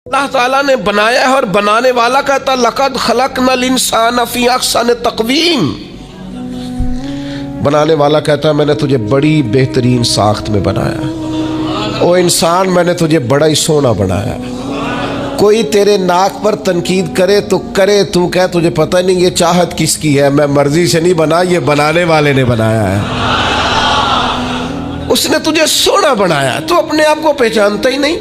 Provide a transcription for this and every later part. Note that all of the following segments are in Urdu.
اللہ تعالیٰ نے بنایا ہے اور بنانے والا کہتا لقد خلقنا الانسان فی احسن تقویم. بنانے والا کہتا ہے میں نے تجھے بڑی بہترین ساخت میں بنایا. او انسان میں نے تجھے بڑا ہی سونا بنایا. کوئی تیرے ناک پر تنقید کرے تو کرے، تو کہہ تجھے پتہ نہیں یہ چاہت کس کی ہے، میں مرضی سے نہیں بنا، یہ بنانے والے نے بنایا ہے. اس نے تجھے سونا بنایا، تو اپنے آپ کو پہچانتا ہی نہیں.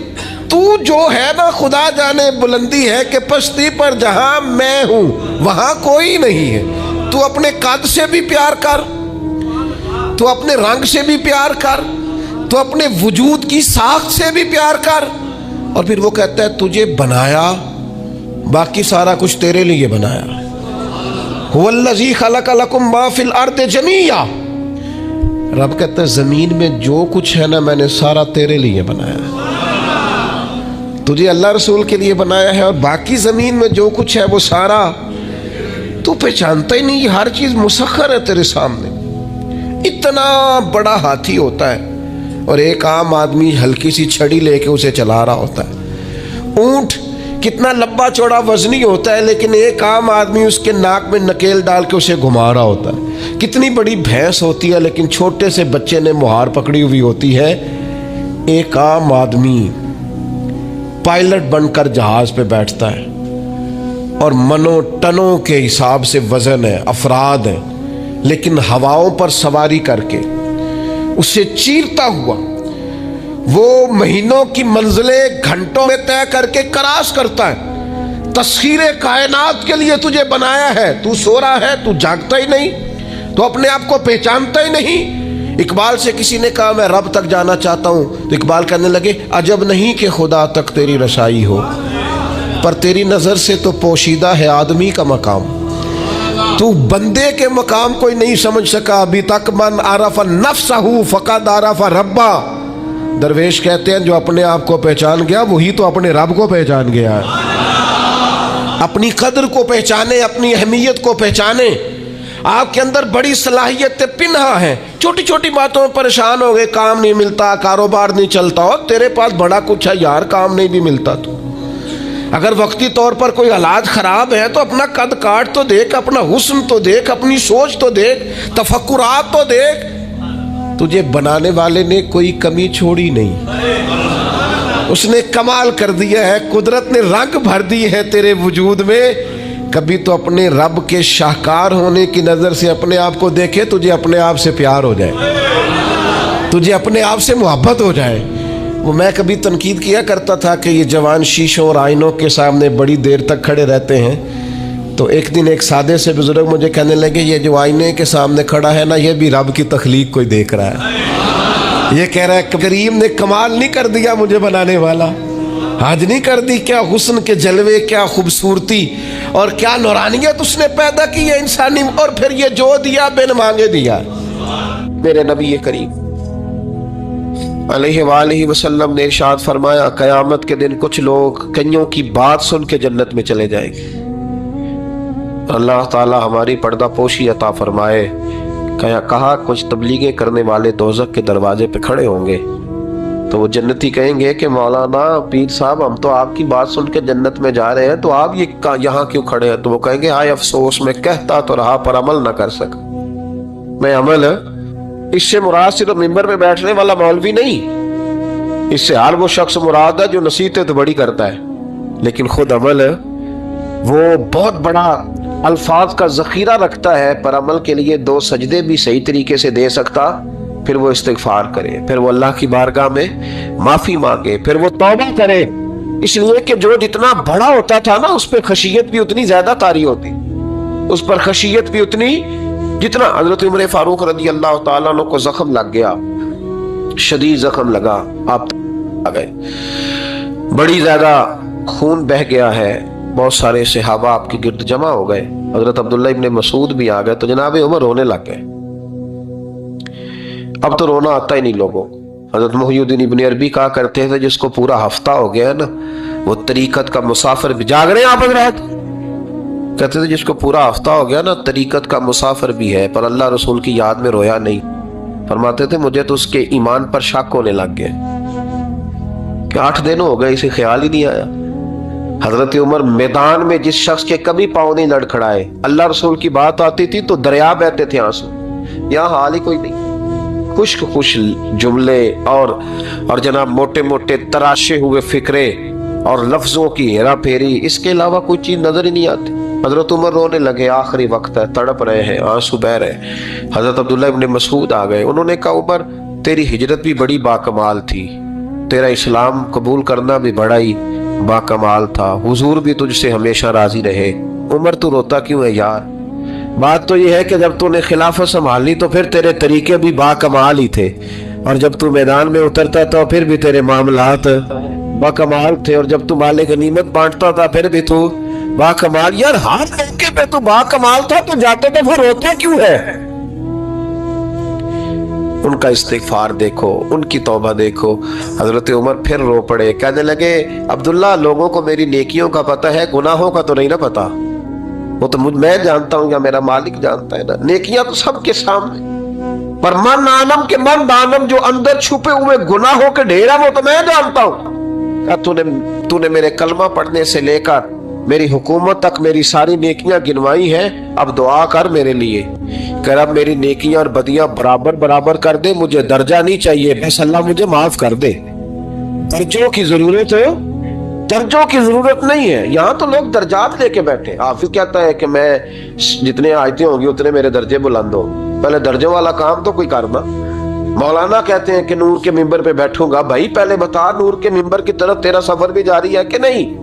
تو جو ہے نا خدا جانے بلندی ہے کہ پشتی پر جہاں میں ہوں وہاں کوئی نہیں ہے. تو اپنے قد سے بھی پیار کر، تو اپنے رنگ سے بھی پیار کر، تو اپنے وجود کی ساخت سے بھی پیار کر. اور پھر وہ کہتا ہے تجھے بنایا، باقی سارا کچھ تیرے لیے بنایا. هو الذی خلق لکم ما فی الارض جمیعا. رب کہتا ہے زمین میں جو کچھ ہے نا میں نے سارا تیرے لیے بنایا ہے. تجھے اللہ رسول کے لیے بنایا ہے، اور باقی زمین میں جو کچھ ہے وہ سارا تو پہچانتا ہی نہیں. یہ ہر چیز مسخر ہے تیرے سامنے. اتنا بڑا ہاتھی ہوتا ہے اور ایک عام آدمی ہلکی سی چھڑی لے کے اسے چلا رہا ہوتا ہے. اونٹ کتنا لمبا چوڑا وزنی ہوتا ہے لیکن ایک عام آدمی اس کے ناک میں نکیل ڈال کے اسے گھما رہا ہوتا ہے. کتنی بڑی بھینس ہوتی ہے لیکن چھوٹے سے بچے نے مہار پکڑی ہوئی ہوتی ہے. ایک عام آدمی پائلٹ بن کر جہاز پہ بیٹھتا ہے اور منوں ٹنوں کے حساب سے وزن ہے، افراد ہیں، لیکن ہواؤں پر سواری کر کے اسے چیرتا ہوا وہ مہینوں کی منزلیں گھنٹوں میں طے کر کے کراس کرتا ہے. تسخیر کائنات کے لیے تجھے بنایا ہے، تو سو رہا ہے، تو جاگتا ہی نہیں، تو اپنے آپ کو پہچانتا ہی نہیں. اقبال سے کسی نے کہا میں رب تک جانا چاہتا ہوں، تو اقبال کہنے لگے عجب نہیں کہ خدا تک تیری رسائی ہو، پر تیری نظر سے تو پوشیدہ ہے آدمی کا مقام. تو بندے کے مقام کوئی نہیں سمجھ سکا ابھی تک. من عرف نفسہ فقد عرف ربا. درویش کہتے ہیں جو اپنے آپ کو پہچان گیا وہی تو اپنے رب کو پہچان گیا ہے. اپنی قدر کو پہچانے، اپنی اہمیت کو پہچانے. آپ کے اندر بڑی صلاحیتیں پنہا ہیں. چھوٹی چھوٹی باتوں میں پریشان ہو گئے، کام نہیں ملتا، کاروبار نہیں چلتا، اور تیرے پاس بڑا کچھ ہے یار، کام نہیں بھی ملتا. تو اگر وقتی طور پر کوئی حالات خراب ہے تو اپنا قد کاٹ تو دیکھ، اپنا حسن تو دیکھ، اپنی سوچ تو دیکھ، تفکرات تو دیکھ. تجھے بنانے والے نے کوئی کمی چھوڑی نہیں. اس نے کمال کر دیا ہے، قدرت نے رنگ بھر دی ہے تیرے وجود میں. کبھی تو اپنے رب کے شاہکار ہونے کی نظر سے اپنے آپ کو دیکھے، تجھے اپنے آپ سے پیار ہو جائے، تجھے اپنے آپ سے محبت ہو جائے. وہ میں کبھی تنقید کیا کرتا تھا کہ یہ جوان شیشوں اور آئینوں کے سامنے بڑی دیر تک کھڑے رہتے ہیں. تو ایک دن ایک سادے سے بزرگ مجھے کہنے لگے یہ جو آئینے کے سامنے کھڑا ہے نا یہ بھی رب کی تخلیق کوئی دیکھ رہا ہے. یہ کہہ رہا ہے کریم نے کمال نہیں کر دیا مجھے بنانے والا، حج نہیں کر دی. کیا حسن کے جلوے، کیا خوبصورتی اور کیا نورانیت اس نے پیدا کی ہے انسانی. اور پھر یہ جو دیا بن مانگے دیا. میرے نبی کریم علیہ وآلہ وسلم نے ارشاد فرمایا قیامت کے دن کچھ لوگ کئیوں کی بات سن کے جنت میں چلے جائیں گے. اللہ تعالی ہماری پردہ پوشی عطا فرمائے. کہا کچھ تبلیغیں کرنے والے دوزخ کے دروازے پہ کھڑے ہوں گے تو وہ جنتی کہیں گے کہ مولانا پیر صاحب ہم تو آپ کی بات سن کے جنت میں جا رہے ہیں، تو آپ یہ یہاں کیوں کھڑے ہیں؟ تو وہ کہیں گے ہائے افسوس میں کہتا تو رہا پر عمل نہ کر سکا. میں عمل اس سے مراد صرف ممبر میں بیٹھنے والا مولوی نہیں، اس سے ہر وہ شخص مراد ہے جو نصیحتیں تو بڑی کرتا ہے لیکن خود عمل وہ بہت بڑا الفاظ کا ذخیرہ رکھتا ہے، پر عمل کے لیے 2 سجدے بھی صحیح طریقے سے دے سکتا. پھر وہ استغفار کرے، پھر وہ اللہ کی بارگاہ میں معافی مانگے، پھر وہ توبہ کرے. اس لیے کہ جو جتنا بڑا ہوتا تھا نا اس پہ خشیت بھی اتنی زیادہ طاری ہوتی، اس پر خشیت بھی اتنی جتنا. حضرت عمر فاروق رضی اللہ تعالیٰ عنہ کو زخم لگ گیا، شدید زخم لگا، آپ آ گئے، بڑی زیادہ خون بہ گیا ہے. بہت سارے صحابہ آپ کے گرد جمع ہو گئے، حضرت عبداللہ ابن مسعود بھی آ گئے. تو جناب عمر رونے لگ گئے. اب تو رونا آتا ہی نہیں لوگوں. حضرت محی الدین ابن عربی کہا کرتے تھے جس کو پورا ہفتہ ہو گیا ہے نا وہ طریقت کا مسافر بھی. جاگ رہے ہیں آپ حضرات؟ کہتے تھے جس کو پورا ہفتہ ہو گیا نا طریقت کا مسافر بھی ہے پر اللہ رسول کی یاد میں رویا نہیں. فرماتے تھے مجھے تو اس کے ایمان پر شک ہونے لگ گیا کہ 8 دن ہو گئے اسے خیال ہی نہیں آیا حضرت عمر میدان میں جس شخص کے کبھی پاؤں نہیں لڑکھڑائے، اللہ رسول کی بات آتی تھی تو دریا بہتے تھے آنسو، یہاں حال ہی کوئی نہیں، خشک خشک جملے اور جناب موٹے موٹے تراشے ہوئے فکرے اور لفظوں کی ہیرا پھیری، اس کے علاوہ کوئی چیز نظر ہی نہیں آتی۔ حضرت عمر رونے لگے، آخری وقت ہے، تڑپ رہے ہیں، آنسو بہ رہے ہیں۔ حضرت عبداللہ ابن مسعود آ گئے، انہوں نے کہا عمر تیری ہجرت بھی بڑی باکمال تھی، تیرا اسلام قبول کرنا بھی بڑا ہی باکمال تھا، حضور بھی تجھ سے ہمیشہ راضی رہے۔ عمر تو روتا کیوں ہے یار؟ بات تو یہ ہے کہ جب تو نے خلافت سنبھالی تو پھر تیرے طریقے بھی باکمال ہی تھے، اور جب تو میدان میں اترتا تو پھر بھی تیرے معاملات باکمال تھے، اور جب تو مال غنیمت بانٹتا تھا پھر بھی تو باکمال۔ یار ہر موقع پہ تو باکمال تھا تو جاتے تو پھر روتے کیوں ہے؟ ان کا استغفار دیکھو، ان کی توبہ دیکھو۔ حضرت عمر پھر رو پڑے، کہنے لگے عبداللہ لوگوں کو میری نیکیوں کا پتہ ہے، گناہوں کا تو نہیں نا پتہ، وہ تو میں جانتا ہوں یا میرا مالک جانتا ہے نا، نیکیاں تو سب کے سامنے، پر من عالم کے من دانم جو اندر چھپے ہوئے گناہوں کے ڈھیر ہے وہ تو میں جانتا ہوں۔ کہ تو نے میرے کلمہ پڑھنے سے لے کر میری حکومت تک میری ساری نیکیاں گنوائی ہیں، اب دعا کر میرے لیے کہ رب میری نیکیاں اور بدیاں برابر برابر کر دے، مجھے درجہ نہیں چاہیے، بس اللہ مجھے معاف کر دے۔ درجوں کی ضرورت ہے، درجوں کی ضرورت نہیں ہے، یہاں تو لوگ درجات لے کے بیٹھے۔ حافظ کہتا ہے کہ میں جتنے آیتیں ہوں گی اتنے میرے درجے بلند ہوں، پہلے درجوں والا کام تو کوئی کرنا۔ مولانا کہتے ہیں کہ نور کے ممبر پہ بیٹھوں گا، بھائی پہلے بتا نور کے ممبر کی طرف تیرا سفر بھی جاری ہے کہ نہیں؟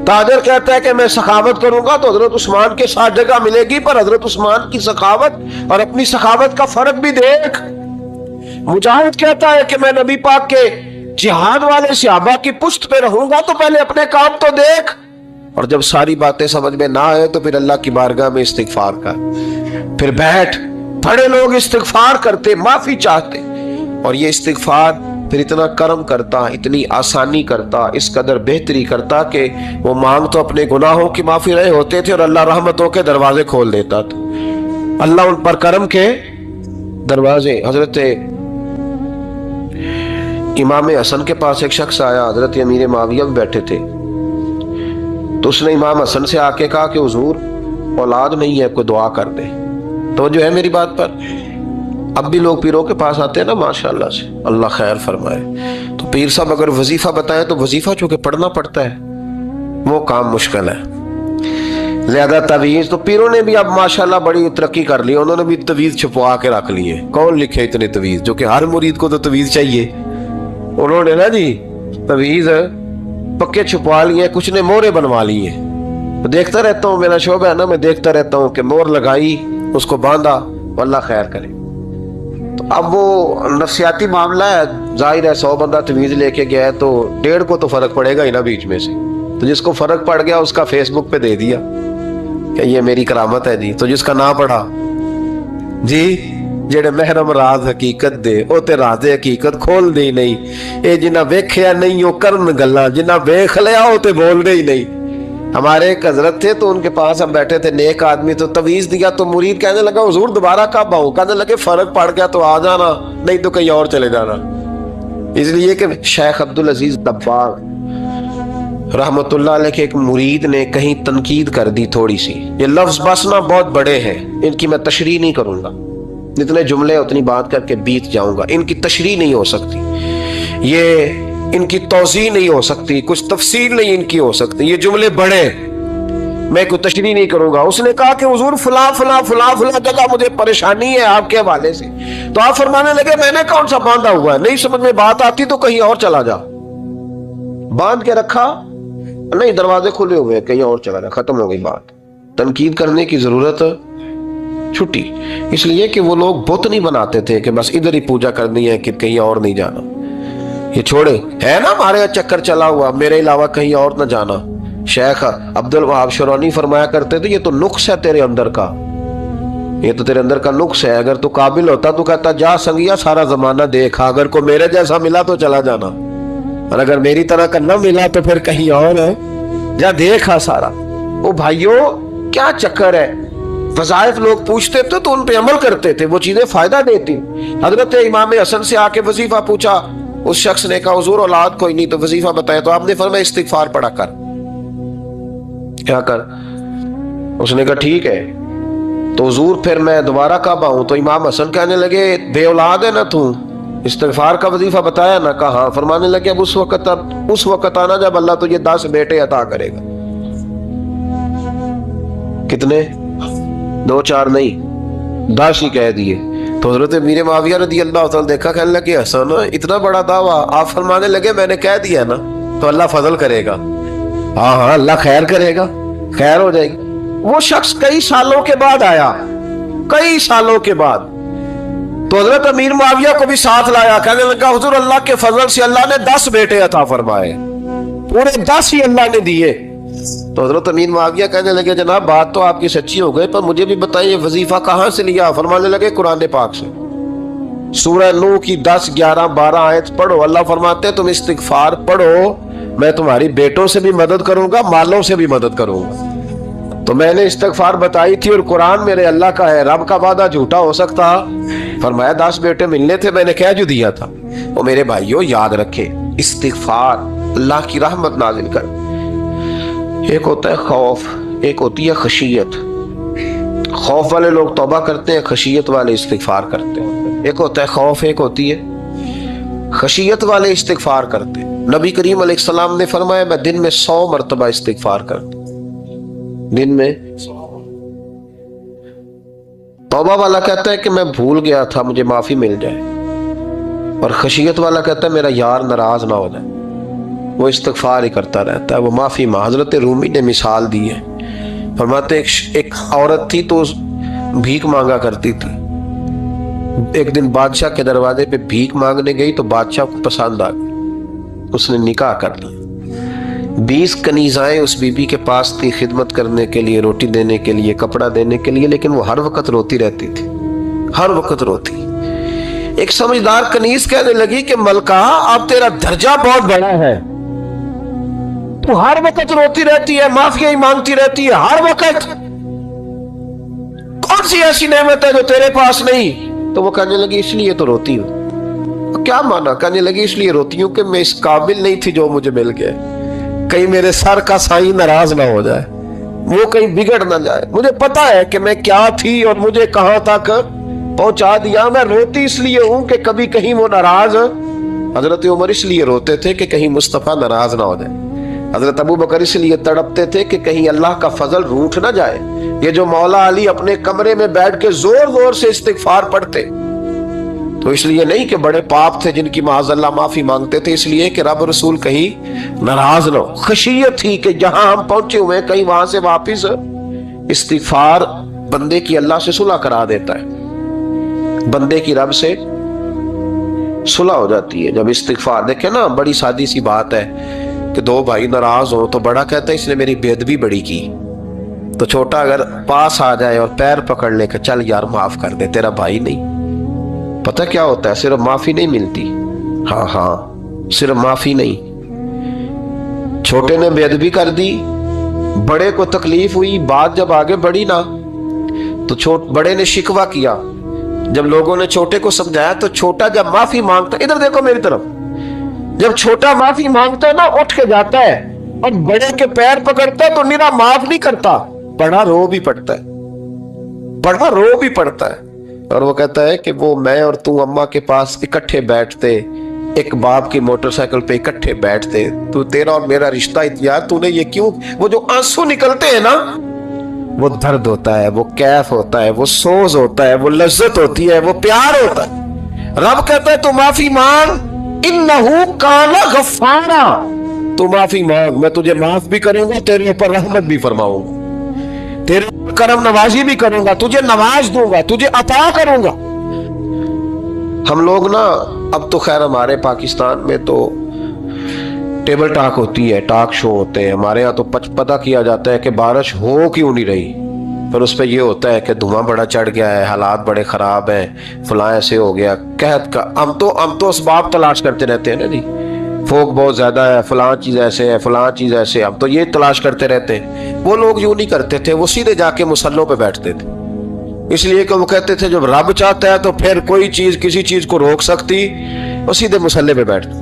تاجر کہتا ہے کہ میں سخاوت کروں گا تو حضرت عثمان کے ساتھ جگہ ملے گی، پر حضرت عثمان کی سخاوت اور اپنی سخاوت کا فرق بھی دیکھ۔ مجاہد کہتا ہے کہ میں نبی پاک کے جہاد والے صحابہ کی پشت پہ رہوں گا تو پہلے اپنے کام تو دیکھ، اور جب ساری باتیں سمجھ میں نہ آئے تو پھر اللہ کی بارگاہ میں استغفار کر، پھر بیٹھ۔ بڑے لوگ استغفار کرتے، معافی چاہتے، اور یہ استغفار پھر اتنا کرم کرتا، اتنی آسانی کرتا، اس قدر بہتری کرتا کہ وہ مانگ تو اپنے گناہوں کی معافی رہے ہوتے تھے اور اللہ رحمتوں کے دروازے کھول دیتا تھا، اللہ ان پر کرم کے دروازے۔ حضرت امام حسن کے پاس ایک شخص آیا، حضرت امیر معاویہ بھی بیٹھے تھے، تو اس نے امام حسن سے آ کے کہا کہ حضور اولاد نہیں ہے، کوئی دعا کر دے۔ توجہ ہے میری بات پر؟ اب بھی لوگ پیروں کے پاس آتے ہیں نا، ماشاءاللہ سے، اللہ خیر فرمائے، تو پیر صاحب اگر وظیفہ بتائیں تو وظیفہ چونکہ پڑھنا پڑتا ہے وہ کام مشکل ہے، زیادہ تعویذ تو پیروں نے بھی اب ماشاءاللہ بڑی ترقی کر لی، انہوں نے بھی تعویذ چھپوا کے رکھ لیے، کون لکھے اتنے تعویذ، جو کہ ہر مرید کو تو تعویذ چاہیے، انہوں نے نا جی تعویذ پکے چھپوا لیے، کچھ نے مورے بنوا لیے۔ دیکھتا رہتا ہوں، میرا شعبہ ہے نا، میں دیکھتا رہتا ہوں کہ مور لگائی، اس کو باندھا، اللہ خیر کرے۔ تو اب وہ نفسیاتی معاملہ ہے، ظاہر ہے 100 بندہ تعویذ لے کے گیا ہے تو 1.5 کو تو فرق پڑے گا ہی نا بیچ میں سے، تو جس کو فرق پڑ گیا اس کا فیس بک پہ دے دیا کہ یہ میری کرامت ہے جی، تو جس کا نہ پڑھا جی جڑے محرم راز حقیقت دے او تے راز حقیقت کھول دے ہی نہیں، اے جنہ ویکھیا نہیں او کرن گلاں، جنہ ویکھ لیا او تے بول دے ہی نہیں۔ ہمارے ایک حضرت تھے تو ان کے پاس ہم بیٹھے تھے، نیک آدمی، تو تعویذ دیا تو مرید کہنے لگا حضور دوبارہ کب آؤں؟ کہنے لگے فرق پڑ گیا تو آ جانا، نہیں تو کہیں اور چلے جانا۔ اس لیے کہ شیخ عبدالعزیز دباغ رحمت اللہ علیہ کے ایک مرید نے کہیں تنقید کر دی تھوڑی سی، یہ لفظ بس نہ بہت بڑے ہیں، ان کی میں تشریح نہیں کروں گا، جتنے جملے اتنی بات کر کے بیت جاؤں گا، ان کی تشریح نہیں ہو سکتی، یہ ان کی توضیح نہیں ہو سکتی، کچھ تفصیل نہیں ان کی ہو سکتی، یہ جملے بڑے، میں کوئی تشریح نہیں کروں گا۔ اس نے کہا کہ حضور فلاں فلاں فلاں فلاں جگہ مجھے پریشانی ہے آپ کے حوالے سے، تو آپ فرمانے لگے میں نے کون سا باندھا ہوا ہے، نہیں سمجھ میں بات آتی تو کہیں اور چلا جا، باندھ کے رکھا نہیں، دروازے کھلے ہوئے کہیں اور چلا جا، ختم ہو گئی بات۔ تنقید کرنے کی ضرورت چھٹی، اس لیے کہ وہ لوگ بت نہیں بناتے تھے کہ بس ادھر ہی پوجا کرنی ہے کہ کہیں اور نہیں جانا، یہ چھوڑے ہے نا ہمارے چکر چلا ہوا، میرے علاوہ کہیں اور نہ جانا۔ شیخ عبد الوہاب شرونی فرمایا کرتے تھے یہ تو نقص ہے تیرے اندر کا، یہ تو تیرے اندر کا نقص ہے، اگر تو قابل ہوتا تو کہتا جا سنگیا سارا زمانہ دیکھا، اگر کوئی میرے جیسا ملا تو چلا جانا، اور اگر میری طرح کا نہ ملا تو پھر کہیں اور ہے، جا دیکھا سارا۔ او بھائیو کیا چکر ہے، وظائف لوگ پوچھتے تھے تو ان پہ عمل کرتے تھے، وہ چیزیں فائدہ دیتی۔ حضرت امام حسن سے آ کے وظیفہ پوچھا، اس شخص نے کہا حضور اولاد کوئی نہیں تو وظیفہ بتائے، تو آپ نے فرمایا استغفار پڑھا کر، کیا کر؟ اس نے کہا ٹھیک ہے. تو حضور پھر میں دوبارہ کب آؤں؟ تو امام حسن کہنے لگے بے اولاد ہے نا تو، استغفار کا وظیفہ بتایا نا؟ کہا ہاں. فرمانے لگے اب اس وقت آنا جب اللہ تجھے 10 بیٹے عطا کرے گا. کتنے؟ 2 4 نہیں، 10 ہی کہہ دیے. تو حضرت امیر معاویہ رضی اللہ تعالیٰ دیکھا، کہنے لگے حسن اتنا بڑا دعویٰ؟ آپ فرمانے لگے میں نے کہہ دیا نا تو اللہ فضل کرے گا. ہاں ہاں اللہ خیر کرے گا، خیر ہو جائے گی. وہ شخص کئی سالوں کے بعد آیا، کئی سالوں کے بعد. تو حضرت امیر معاویہ کو بھی ساتھ لایا، کہنے لگا حضور اللہ کے فضل سے اللہ نے 10 بیٹے عطا فرمائے، پورے 10 ہی اللہ نے دیے. تو حضرت امیر معاویہ کہنے لگے جناب بات تو آپ کی سچی ہو گئی، پر مجھے بھی بتائیے وظیفہ کہاں سے لیا؟ فرمانے لگے قرآن پاک سے، سورہ نوح کی 10 11 12 آیت پڑھو. اللہ فرماتے تم استغفار پڑھو، میں تمہاری بیٹوں سے بھی مدد کروں گا، مالوں سے بھی مدد کروں گا. تو میں نے استغفار بتائی تھی اور قرآن میرے اللہ کا ہے، رب کا وعدہ جھوٹا ہو سکتا؟ فرمایا 10 بیٹے ملنے تھے، میں نے کہہ جو دیا تھا. وہ میرے بھائیوں یاد رکھے استغفار اللہ کی رحمت نازل کر. ایک ہوتا ہے خوف، ایک ہوتی ہے خشیت. خوف والے لوگ توبہ کرتے ہیں، خشیت والے استغفار کرتے ہیں. ایک ہوتا ہے خوف، ایک ہوتی ہے خشیت والے استغفار کرتے ہیں. نبی کریم علیہ السلام نے فرمایا میں دن میں 100 مرتبہ استغفار کرتا ہوں، دن میں. توبہ والا کہتا ہے کہ میں بھول گیا تھا مجھے معافی مل جائے، اور خشیت والا کہتا ہے میرا یار ناراض نہ ہو جائے، وہ استغفار ہی کرتا رہتا ہے، وہ معافی ماں. حضرت رومی نے مثال دی ہے، فرماتے ایک عورت تھی تو بھیک مانگا کرتی تھی. ایک دن بادشاہ کے دروازے پہ بھیک مانگنے گئی تو بادشاہ کو پسند آ گئی، اس نے نکاح کر لیا. 20 کنیزائیں اس بی بی کے پاس تھی خدمت کرنے کے لیے، روٹی دینے کے لیے، کپڑا دینے کے لیے، لیکن وہ ہر وقت روتی رہتی تھی، ہر وقت روتی. ایک سمجھدار کنیز کہنے لگی کہ ملکہ اب تیرا درجہ بہت بڑا ہے، تو ہر وقت روتی رہتی ہے، معافیاں ہی مانگتی رہتی ہے ہر وقت، کون سی ایسی نعمت ہے جو تیرے پاس نہیں؟ تو وہ کہنے لگی اس لیے تو روتی ہوں. کیا مانا؟ کہنے لگی اس لیے روتی ہوں کہ میں اس قابل نہیں تھی جو مجھے مل گئے، کہیں میرے سر کا سائیں ناراض نہ ہو جائے، وہ کہیں بگڑ نہ جائے. مجھے پتا ہے کہ میں کیا تھی اور مجھے کہاں تک پہنچا دیا. میں روتی اس لیے ہوں کہ کبھی کہیں وہ ناراض. حضرت عمر اس لیے روتے تھے کہ کہیں مصطفیٰ ناراض نہ ہو جائے. حضرت ابو بکر اس لیے تڑپتے تھے کہ کہیں اللہ کا فضل روٹھ نہ جائے. یہ جو مولا علی اپنے کمرے میں بیٹھ کے زور زور سے استغفار پڑھتے، تو اس لیے نہیں کہ بڑے پاپ تھے جن کی معاذ اللہ معافی مانگتے تھے، اس لیے کہ رب رسول کہیں ناراض نہ ہو. خشیت تھی کہ جہاں ہم پہنچے ہوئے کہیں وہاں سے واپس. استغفار بندے کی اللہ سے صلح کرا دیتا ہے، بندے کی رب سے صلح ہو جاتی ہے جب استغفار. دیکھیں نا بڑی سادی سی بات ہے کہ 2 بھائی ناراض ہو تو بڑا کہتا ہے اس نے میری بے ادبی بڑی کی، تو چھوٹا اگر پاس آ جائے اور پیر پکڑ لے کہ چل یار معاف کر دے، تیرا بھائی نہیں. پتہ کیا ہوتا ہے؟ صرف معافی نہیں ملتی. ہاں صرف معافی نہیں. چھوٹے نے بے ادبی کر دی، بڑے کو تکلیف ہوئی، بات جب آگے بڑھی نا تو بڑے نے شکوہ کیا. جب لوگوں نے چھوٹے کو سمجھایا تو چھوٹا جب معافی مانگتا، ادھر دیکھو میری طرف، جب چھوٹا معافی مانگتا ہے نا اٹھ کے جاتا ہے اور بڑے کے پیر پکڑتا ہے تو میرا معاف نہیں کرتا، بڑا رو بھی پڑتا ہے، بڑا رو بھی پڑتا ہے. اور وہ کہتا ہے کہ وہ میں اور تو اماں کے پاس اکٹھے بیٹھتے، ایک باپ کی موٹر سائیکل پہ اکٹھے بیٹھتے، تو تیرا اور میرا رشتہ یار تو نے یہ کیوں؟ وہ جو آنسو نکلتے ہیں نا وہ درد ہوتا ہے، وہ کیف ہوتا ہے، وہ سوز ہوتا ہے، وہ لذت ہوتی ہے، وہ پیار ہوتا ہے. رب کہتا ہے تو معافی مانگ، انہو کان غفارا، تو معافی مانگ، میں تجھے معاف بھی کروں گا، تیرے اوپر رحمت بھی فرماؤں گا، تیرے کرم نوازی بھی کروں گا، تجھے نواز دوں گا، تجھے عطا کروں گا. ہم لوگ نا اب تو خیر ہمارے پاکستان میں تو ٹیبل ٹاک ہوتی ہے، ٹاک شو ہوتے ہیں. ہمارے ہاں تو پتہ کیا جاتا ہے کہ بارش ہو کیوں نہیں رہی، پھر اس پہ یہ ہوتا ہے کہ دھواں بڑا چڑھ گیا ہے، حالات بڑے خراب ہیں، فلاں ایسے ہو گیا، قحط کا. ہم تو اسباب تلاش کرتے رہتے ہیں نا جی، فوق بہت زیادہ ہے، فلاں چیز ایسے ہے، فلاں چیز ایسے، ہم تو یہ تلاش کرتے رہتے ہیں. وہ لوگ یوں نہیں کرتے تھے، وہ سیدھے جا کے مصلوں پہ بیٹھتے تھے، اس لیے کہ وہ کہتے تھے جب رب چاہتا ہے تو پھر کوئی چیز کسی چیز کو روک سکتی، وہ سیدھے مصلے پہ بیٹھتے.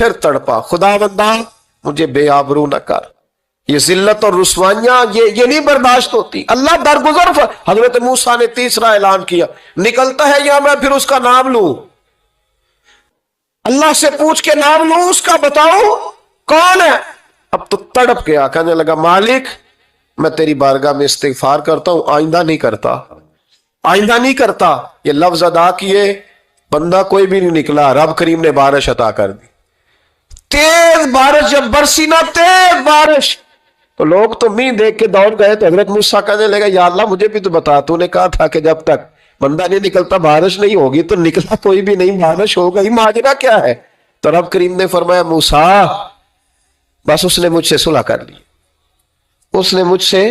پھر تڑپا، خدا بندہ مجھے بے آبرو نہ کر، یہ ذلت اور رسوائیاں یہ نہیں برداشت ہوتی۔ اللہ درگزر حضرت موسیٰ نے تیسرا اعلان کیا، نکلتا ہے یا میں پھر اس کا نام لوں؟ اللہ سے پوچھ کے نام لوں اس کا، بتاؤ کون ہے؟ اب تو تڑپ گیا، کہنے لگا مالک میں تیری بارگاہ میں استغفار کرتا ہوں، آئندہ نہیں کرتا، آئندہ نہیں کرتا۔ یہ لفظ ادا کیے، بندہ کوئی بھی نہیں نکلا، رب کریم نے بارش عطا کر دی، تیز بارش جب برسی نا، تیز بارش، تو لوگ تو می دیکھ کے دوڑ گئے۔ تو حضرت موسیٰ کہنے لگا یا اللہ مجھے بھی تو بتا، تو نے کہا تھا کہ جب تک بندہ نہیں نکلتا بارش نہیں ہوگی، تو نکلا کوئی بھی نہیں، بارش ہو گئی، ماجرا کیا ہے؟ تو رب کریم نے فرمایا موسیٰ بس اس نے مجھ سے صلح کر لی، اس نے مجھ سے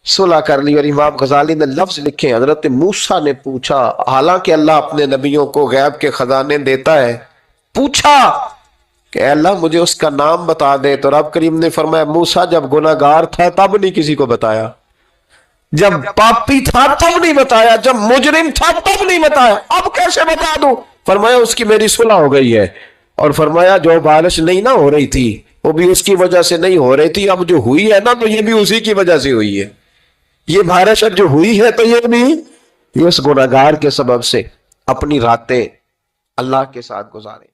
صلح کر لی۔ اور امام غزالی نے لفظ لکھے، حضرت موسیٰ نے پوچھا، حالانکہ اللہ اپنے نبیوں کو غیب کے خزانے دیتا ہے، پوچھا کہ اے اللہ مجھے اس کا نام بتا دے۔ تو رب کریم نے فرمایا موسیٰ جب گناہ گار تھا تب نہیں کسی کو بتایا، جب پاپی تھا تب نہیں بتایا، جب مجرم تھا تب نہیں بتایا، اب کیسے بتا دوں؟ فرمایا اس کی میری صلح ہو گئی ہے، اور فرمایا جو بارش نہیں نہ ہو رہی تھی وہ بھی اس کی وجہ سے نہیں ہو رہی تھی، اب جو ہوئی ہے نا تو یہ بھی اسی کی وجہ سے ہوئی ہے، یہ بارش جو ہوئی ہے تو یہ بھی یہ اس گناہ گار کے سبب سے۔ اپنی راتیں اللہ کے ساتھ گزارے۔